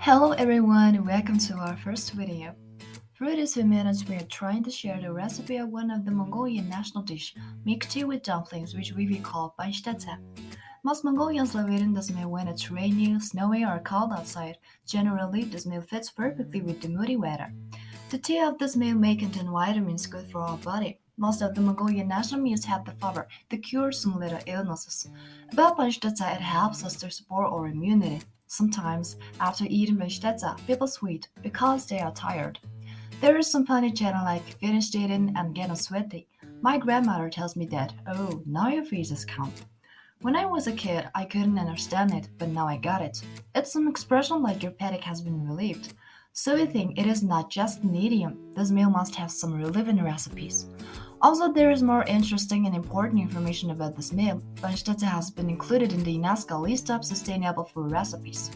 Hello everyone, welcome to our first video. Through these few minutes, we are trying to share the recipe of one of the Mongolian national dish, mixed tea with dumplings, which we will call panchtetea. Most Mongolians love eating this meal when it's rainy, snowy, or cold outside. Generally, this meal fits perfectly with the moody weather. The tea of this meal may contain vitamins good for our body. Most of the Mongolian national meals have the power to cure some little illnesses. About panchtetea, it helps us to support our immunity. Sometimes, after eating panchtetea, people sweat because they are tired. There is some funny channel like finished eating and getting sweaty. My grandmother tells me that, oh, now your faces count. When I was a kid, I couldn't understand it, but now I got it. It's some expression like your panic has been relieved. So we think it is not just an idiom. This meal must have some relevant recipes. Also, there is more interesting and important information about this meal. Panchtetea has been included in the UNESCO list of sustainable food recipes.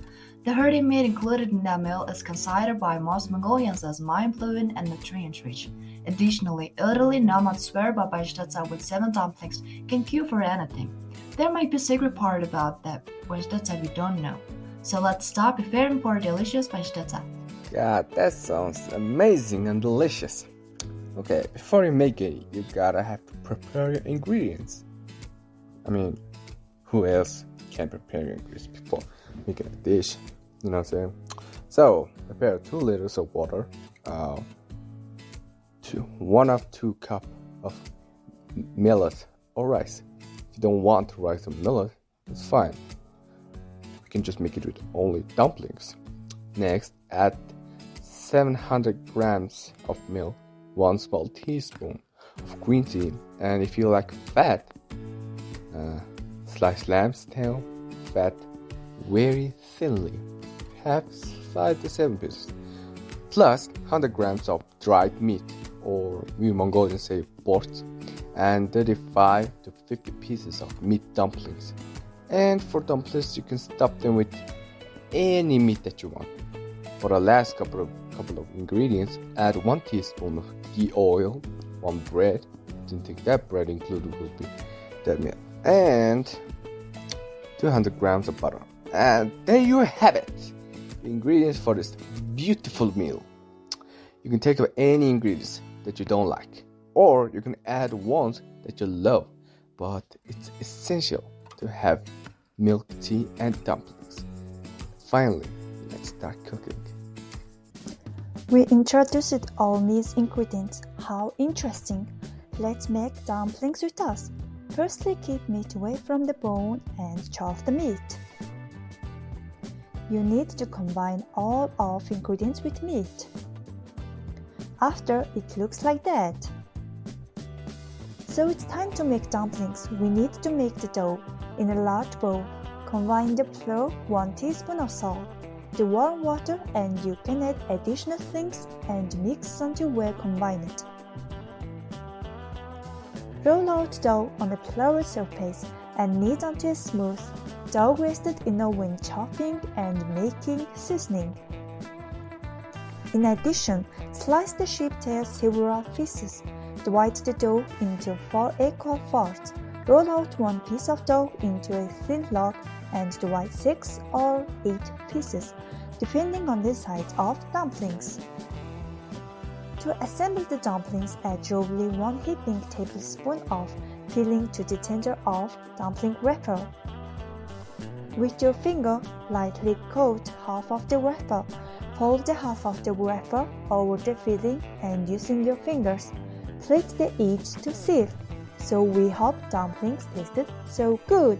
The hearty meat included in that meal is considered by most Mongolians as mind-blowing and nutrient-rich. Additionally, elderly nomads swear by panchtetea with 7 dumplings can cure for anything. There might be a secret part about that panchtetea we don't know. So let's start preparing for a delicious panchtetea. God, that sounds amazing and delicious. Okay, before you make it, you gotta have to prepare your ingredients. I mean, who else can prepare your ingredients before making a dish? You know what I'm saying? So, prepare 2 liters of water, 1 of 2 cup of millet or rice. If you don't want rice or millet, it's fine. You can just make it with only dumplings. Next, add 700 grams of milk, 1 small teaspoon of green tea, and if you like fat, slice lamb's tail, fat very thinly, perhaps 5 to 7 pieces, plus 100 grams of dried meat, or we Mongolians say bort, and 35 to 50 pieces of meat dumplings. And for dumplings, you can stuff them with any meat that you want. For the last couple of ingredients, add 1 teaspoon of ghee oil, 1 bread, didn't think that bread included would be that meal, and 200 grams of butter. And there you have it, the ingredients for this beautiful meal. You can take out any ingredients that you don't like, or you can add ones that you love, but it's essential to have milk tea and dumplings. Finally, let's start cooking. We introduced all meat ingredients. How interesting! Let's make dumplings with us. Firstly, keep meat away from the bone and chop the meat. You need to combine all of ingredients with meat. After, it looks like that. So it's time to make dumplings. We need to make the dough. In a large bowl, combine the flour, 1 teaspoon of salt, the warm water, and you can add additional things and mix until well combined. Roll out dough on a floured surface and knead until it's smooth. Dough rested enough when chopping and making seasoning. In addition, slice the sheep tail several pieces. Divide the dough into 4 equal parts. Roll out 1 piece of dough into a thin log and divide 6 or 8 pieces, depending on the size of dumplings. To assemble the dumplings, add roughly 1 heaping tablespoon of filling to the center of dumpling wrapper. With your finger, lightly coat half of the wrapper. Fold the half of the wrapper over the filling and using your fingers, plate the edge to seal. So we hope dumplings tasted so good.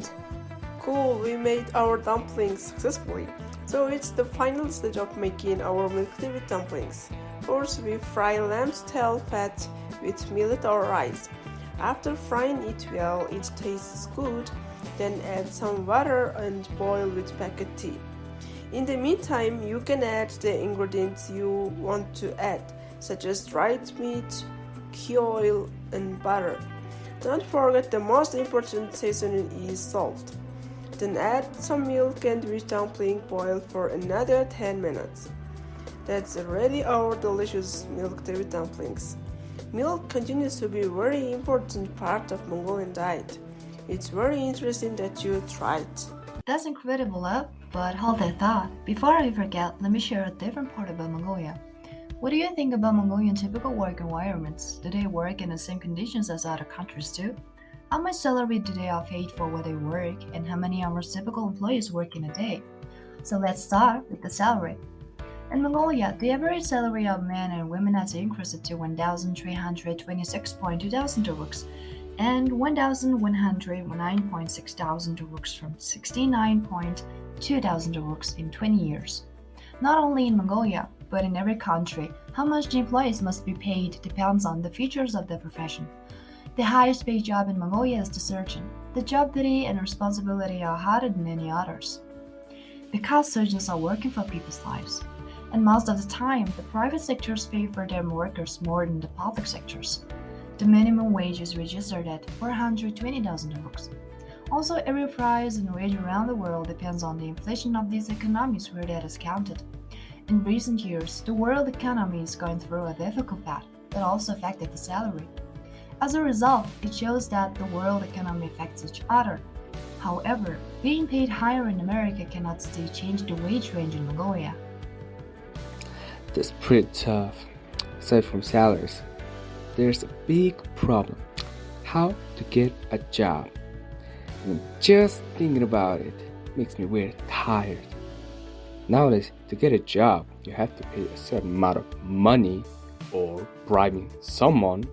Cool, we made our dumplings successfully. So it's the final stage of making our milk tea with dumplings. First, we fry lamb's tail fat with millet or rice. After frying it well, it tastes good. Then add some water and boil with packet tea. In the meantime, you can add the ingredients you want to add, such as dried meat, ghee oil, and butter. Don't forget the most important seasoning is salt. Then add some milk and with dumpling boil for another 10 minutes. That's already our delicious milk tea with dumplings. Milk continues to be a very important part of Mongolian diet. It's very interesting that you tried. That's incredible, love. But hold that thought. Before I forget, let me share a different part about Mongolia. What do you think about Mongolian typical work environments? Do they work in the same conditions as other countries too? How much salary do they are paid for where they work, and how many hours typical employees work in a day? So let's start with the salary. In Mongolia, the average salary of men and women has increased to 1,326.2 thousand rubles and 1,109.6 thousand rubles from 69.2 thousand rubles in 20 years. Not only in Mongolia, but in every country, how much the employees must be paid depends on the features of their profession. The highest paid job in Mongolia is the surgeon. The job duty and responsibility are harder than any others, because surgeons are working for people's lives. And most of the time, the private sectors pay for their workers more than the public sectors. The minimum wage is registered at 420,000 rubles. Also, every price and wage around the world depends on the inflation of these economies where that is counted. In recent years, the world economy is going through a difficult path that also affected the salary. As a result, it shows that the world economy affects each other. However, being paid higher in America cannot still change the wage range in Mongolia. That's pretty tough. Aside from salaries, there's a big problem: how to get a job. And just thinking about it makes me very tired. Nowadays, to get a job, you have to pay a certain amount of money or bribing someone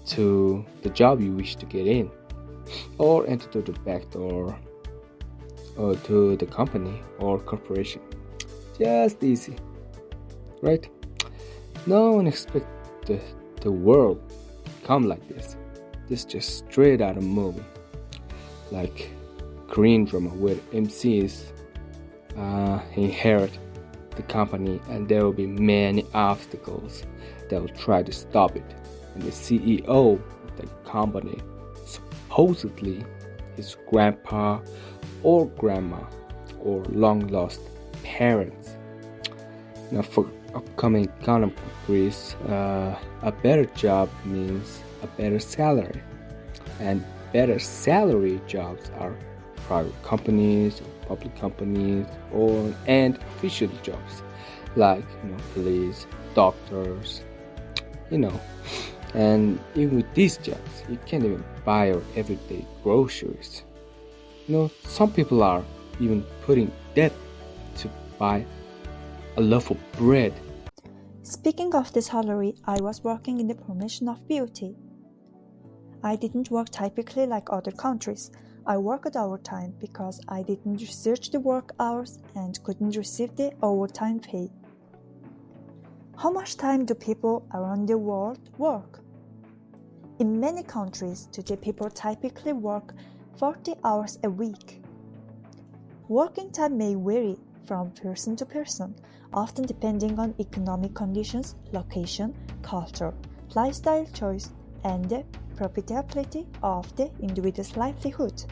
to the job you wish to get in, or enter to the back door or to the company or corporation. Just easy, right? No one expects the world to come like this. This is just straight out of a movie, like Korean drama where MCs inherit the company and there will be many obstacles that will try to stop it. And the CEO of the company supposedly his grandpa or grandma or long lost parents. Now for upcoming economic increase, a better job means a better salary, and better salary jobs are private companies, public companies, and official jobs like police, doctors, And even with these jobs, you can't even buy your everyday groceries. Some people are even putting debt to buy a loaf of bread. Speaking of the salary, I was working in the promotion of beauty. I didn't work typically like other countries. I worked overtime because I didn't research the work hours and couldn't receive the overtime pay. How much time do people around the world work? In many countries, today people typically work 40 hours a week. Working time may vary from person to person, often depending on economic conditions, location, culture, lifestyle choice, and the profitability of the individual's livelihood.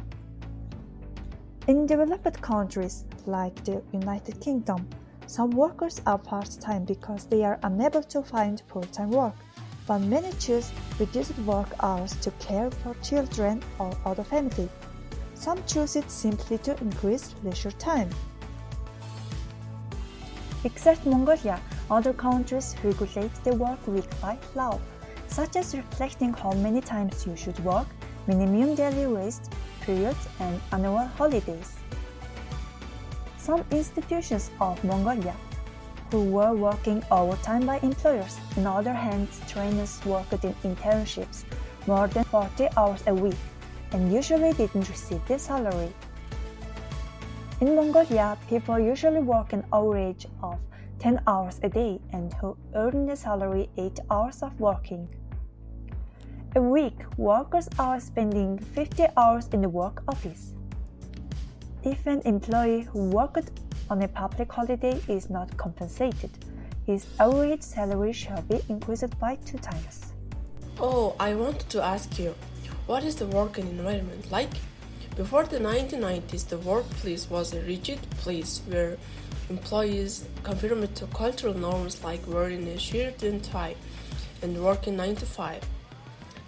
In developed countries like the United Kingdom, some workers are part-time because they are unable to find full-time work, but many choose reduced work hours to care for children or other family. Some choose it simply to increase leisure time. Except Mongolia, other countries regulate the work week by law, such as reflecting how many times you should work, minimum daily rest periods, and annual holidays. Some institutions of Mongolia, who were working overtime by employers, in other hands, trainers worked in internships more than 40 hours a week and usually didn't receive their salary. In Mongolia, people usually work an average of 10 hours a day and who earn the salary 8 hours of working. A week, workers are spending 50 hours in the work office. If an employee who worked on a public holiday is not compensated, his average salary shall be increased by 2 times. Oh, I wanted to ask you, what is the working environment like? Before the 1990s, the workplace was a rigid place where employees conformed to cultural norms like wearing a shirt and tie and working 9 to 5.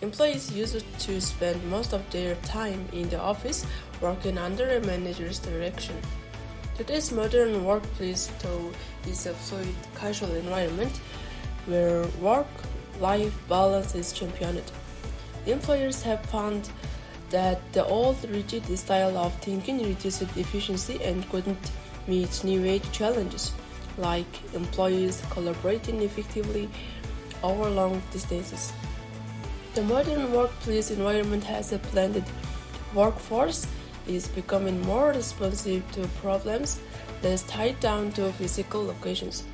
Employees used to spend most of their time in the office working under a manager's direction. Today's modern workplace, though, is a fluid, casual environment where work-life balance is championed. Employers have found that the old rigid style of thinking reduced efficiency and couldn't meet new age challenges, like employees collaborating effectively over long distances. The modern workplace environment has a blended workforce is becoming more responsive to problems less tied down to physical locations.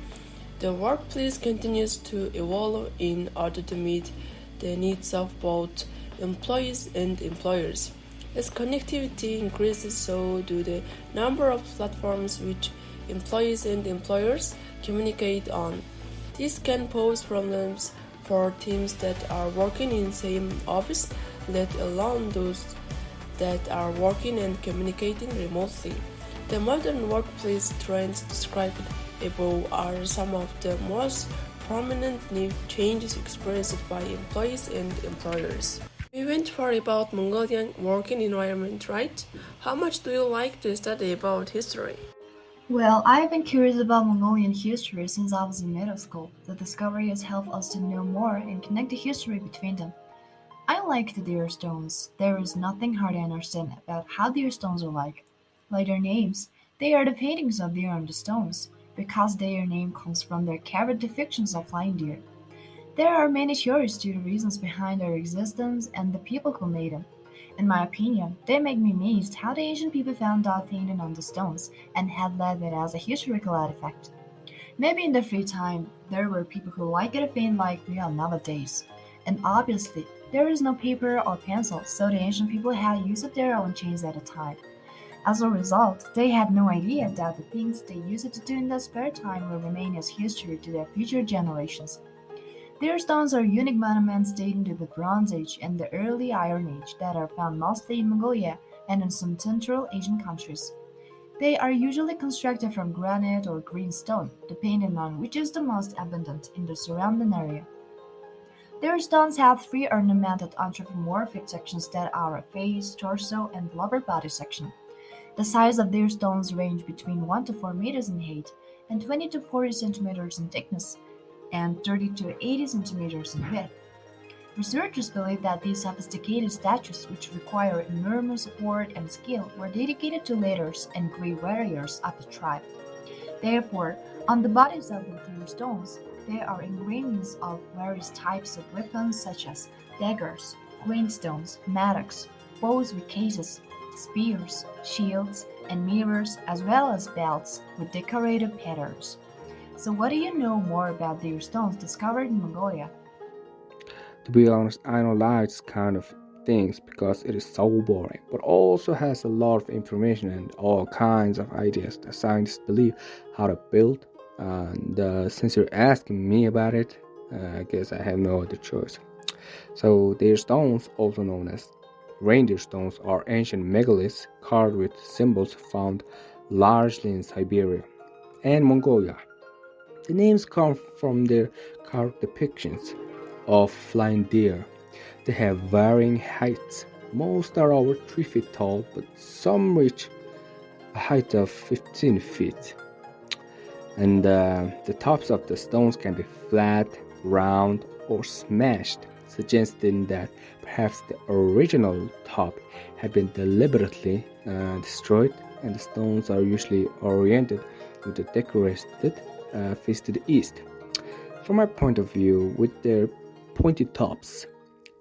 The workplace continues to evolve in order to meet the needs of both employees and employers. As connectivity increases, so do the number of platforms which employees and employers communicate on. This can pose problems for teams that are working in the same office, let alone those that are working and communicating remotely. The modern workplace trends described above are some of the most prominent new changes experienced by employees and employers. We went for about Mongolian working environment, right? How much do you like to study about history? Well, I've been curious about Mongolian history since I was in middle school. The discovery has helped us to know more and connect the history between them. I like the deer stones. There is nothing hard to understand about how deer stones are like their names. They are the paintings of deer on the stones, because their name comes from their carved depictions of flying deer. There are many theories to the reasons behind their existence and the people who made them. In my opinion, they make me amazed how the ancient people found out painting on the stones and had led it as a historical artifact. Maybe in their free time, there were people who liked to paint like we are nowadays. And obviously, there is no paper or pencil, so the ancient people had used their own chains at a time. As a result, they had no idea that the things they used to do in their spare time will remain as history to their future generations. Their stones are unique monuments dating to the Bronze Age and the early Iron Age that are found mostly in Mongolia and in some Central Asian countries. They are usually constructed from granite or green stone, depending on which is the most abundant in the surrounding area. Their stones have three ornamented anthropomorphic sections that are a face, torso, and lower body section. The size of their stones range between 1 to 4 meters in height and 20 to 40 centimeters in thickness and 30 to 80 centimeters in width. Researchers believe that these sophisticated statues, which require enormous support and skill, were dedicated to leaders and great warriors of the tribe. Therefore, on the bodies of the tombstones, there are engravings of various types of weapons such as daggers, grindstones, mattocks, bows with cases, spears, shields, and mirrors, as well as belts with decorative patterns. So, what do you know more about deer stones discovered in Mongolia? To be honest, I don't like this kind of things because it is so boring, but also has a lot of information and all kinds of ideas that scientists believe how to build. And since you're asking me about it, I guess I have no other choice. So, their stones, also known as reindeer stones, are ancient megaliths carved with symbols found largely in Siberia and Mongolia. The names come from their carved depictions of flying deer. They have varying heights. Most are over 3 feet tall, but some reach a height of 15 feet. And the tops of the stones can be flat, round, or smashed, suggesting that perhaps the original top had been deliberately destroyed, and the stones are usually oriented with the decorated face to the east. From my point of view, with their pointy tops,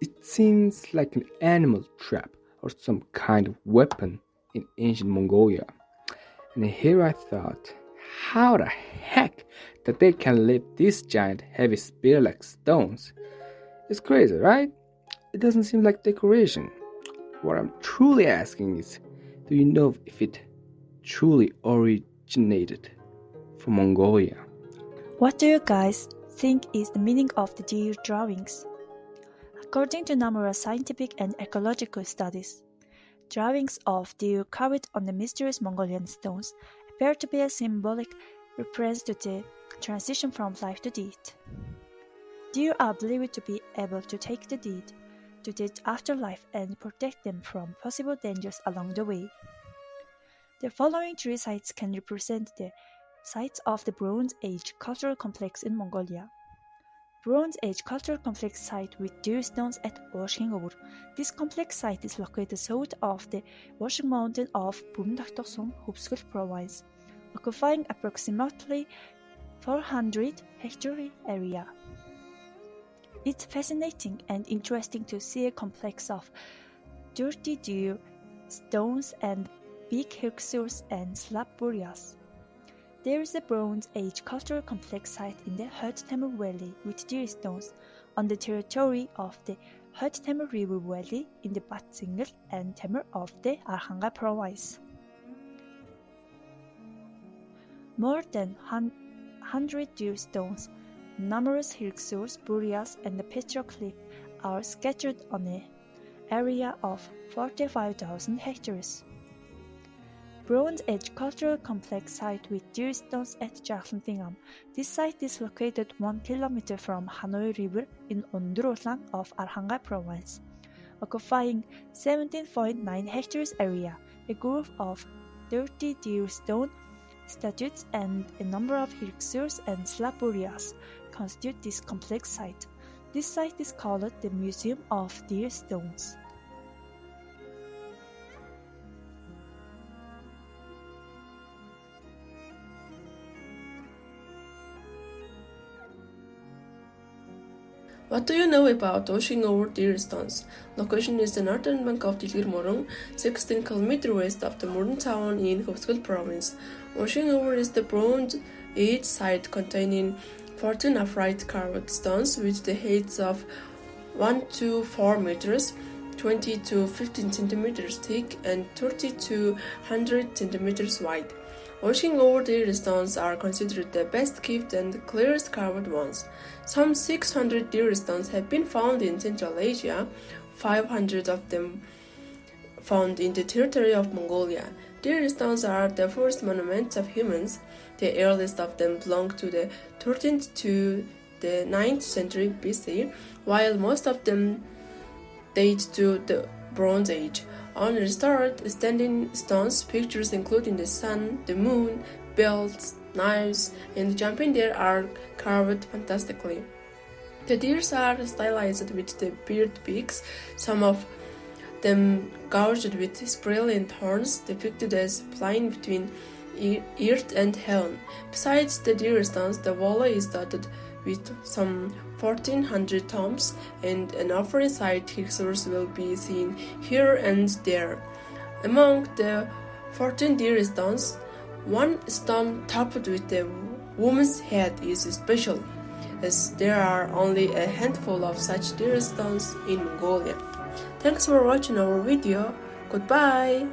it seems like an animal trap or some kind of weapon in ancient Mongolia. And here I thought, how the heck that they can lift these giant heavy spear-like stones? It's crazy, right? It doesn't seem like decoration. What I'm truly asking is, do you know if it truly originated from Mongolia? What do you guys think is the meaning of the deer drawings? According to numerous scientific and ecological studies, drawings of deer carved on the mysterious Mongolian stones appear to be a symbolic reference to the transition from life to death. Deer are believed to be able to take the dead to the afterlife and protect them from possible dangers along the way. The following three sites can represent the sites of the Bronze Age cultural complex in Mongolia. Bronze Age cultural complex site with deer stones at Washington. This complex site is located south of the Washing Mountain of Bumdaktoson, Hupskul province, occupying approximately 400 hectare area. It's fascinating and interesting to see a complex of dirty deer stones and big hixurs and slab burials. There is a Bronze Age cultural complex site in the Hut-Temur Valley with deer stones on the territory of the Hut-Temur River Valley in the Batsingir and Temur of the Arkhanga province. More than 100 deer stones, numerous hixurs, burials, and the petroglyph are scattered on an area of 45,000 hectares. Bronze Age cultural complex site with deer stones at Jalsantingam. This site is located 1 kilometer from Hanoi River in Onduroslang of Arkhanga province, occupying 17.9 hectares area. A group of 30 deer stone statues and a number of hixurs and slab burials constitute this complex site. This site is called the Museum of Deer Stones. What do you know about Washington Deer Stones? Location is the northern bank of the Morung, 16 km west of the modern town in Hupskul province. Washington is the Bronze Age site containing 14 upright carved stones with the heights of 1 to 4 meters, 20 to 15 centimeters thick, and 30 to 100 centimeters wide. Washington deer stones are considered the best kept and clearest carved ones. Some 600 deer stones have been found in Central Asia, 500 of them found in the territory of Mongolia. Deer stones are the first monuments of humans. The earliest of them belong to the 13th to the 9th century BC, while most of them date to the Bronze Age. On restored standing stones, pictures including the sun, the moon, belts, knives, and jumping deer are carved fantastically. The deers are stylized with the beard beaks, some of them gouged with brilliant horns depicted as flying between earth and heaven. Besides the deer stones, the valley is dotted with some 1,400 tombs, and an offering site hixurs will be seen here and there. Among the 14 deer stones, one stone topped with a woman's head is special, as there are only a handful of such deer stones in Mongolia. Thanks for watching our video. Goodbye!